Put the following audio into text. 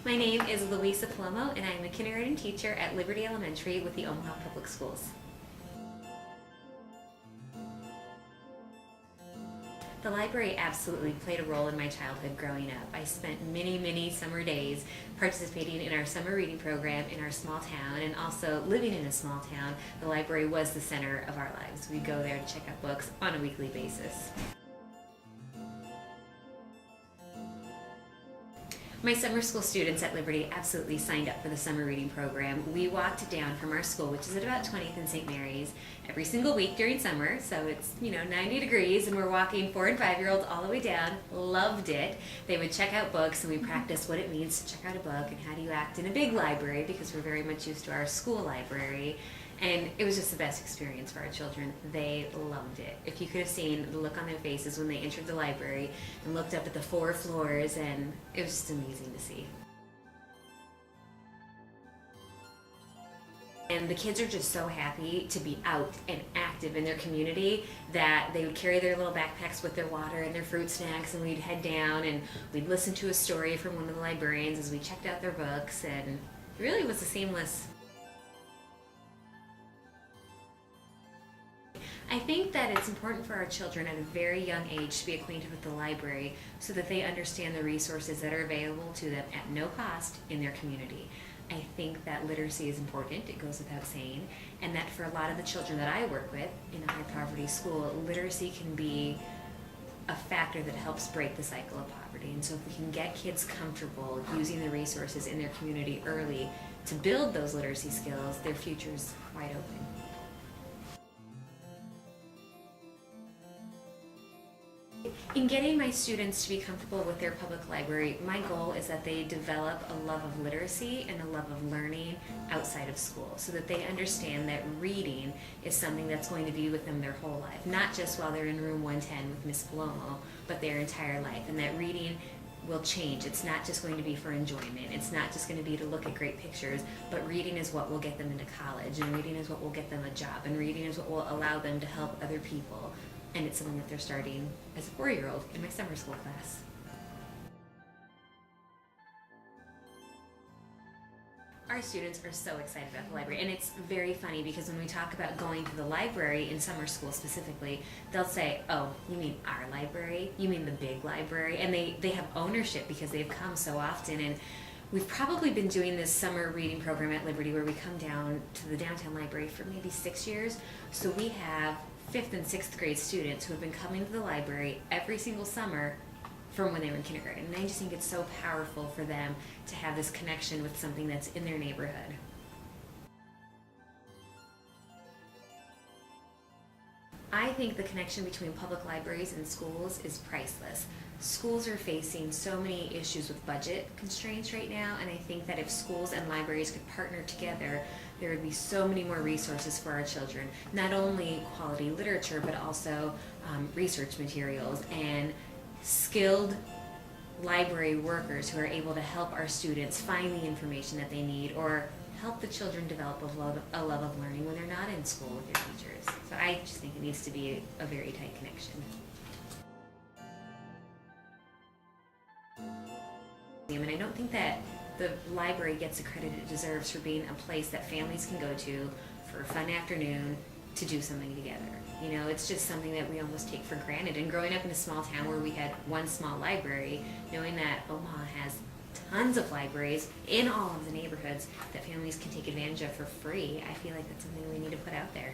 My name is Luisa Palomo, and I am a kindergarten teacher at Liberty Elementary with the Omaha Public Schools. The library absolutely played a role in my childhood growing up. I spent many summer days participating in our summer reading program in our small town, and also living in a small town. The library was the center of our lives. We'd go there to check out books on a weekly basis. My summer school students at Liberty absolutely signed up for the summer reading program. We walked down from our school, which is at about 20th and St. Mary's, every single week during summer. So it's, 90 degrees, and we're walking 4- and 5-year-olds all the way down. Loved it. They would check out books, and we practiced what it means to check out a book and how do you act in a big library, because we're very much used to our school library. And it was just the best experience for our children. They loved it. If you could have seen the look on their faces when they entered the library and looked up at the 4 floors, and it was just amazing to see. And the kids are just so happy to be out and active in their community that they would carry their little backpacks with their water and their fruit snacks, and we'd head down and we'd listen to a story from one of the librarians as we checked out their books, and it really was a seamless. I think that it's important for our children at a very young age to be acquainted with the library so that they understand the resources that are available to them at no cost in their community. I think that literacy is important, it goes without saying, and that for a lot of the children that I work with in a high poverty school, literacy can be a factor that helps break the cycle of poverty. And so if we can get kids comfortable using the resources in their community early to build those literacy skills, their future's wide open. In getting my students to be comfortable with their public library, my goal is that they develop a love of literacy and a love of learning outside of school, so that they understand that reading is something that's going to be with them their whole life, not just while they're in room 110 with Miss Palomo, but their entire life, and that reading will change. It's not just going to be for enjoyment. It's not just going to be to look at great pictures, but reading is what will get them into college, and reading is what will get them a job, and reading is what will allow them to help other people. And it's something that they're starting as a 4-year-old in my summer school class. Our students are so excited about the library, and it's very funny because when we talk about going to the library in summer school specifically, they'll say, "Oh, you mean our library? You mean the big library?" And they have ownership because they've come so often. And we've probably been doing this summer reading program at Liberty where we come down to the downtown library for maybe 6 years. So we have 5th and 6th grade students who have been coming to the library every single summer from when they were in kindergarten. And I just think it's so powerful for them to have this connection with something that's in their neighborhood. I think the connection between public libraries and schools is priceless. Schools are facing so many issues with budget constraints right now, and I think that if schools and libraries could partner together, there would be so many more resources for our children. Not only quality literature, but also research materials and skilled library workers who are able to help our students find the information that they need, or help the children develop a love of learning when they're not in school with their teachers. So I just think it needs to be a very tight connection. And I don't think that the library gets the credit it deserves for being a place that families can go to for a fun afternoon to do something together. It's just something that we almost take for granted. And growing up in a small town where we had one small library, knowing that Omaha has tons of libraries in all of the neighborhoods that families can take advantage of for free, I feel like that's something we need to put out there.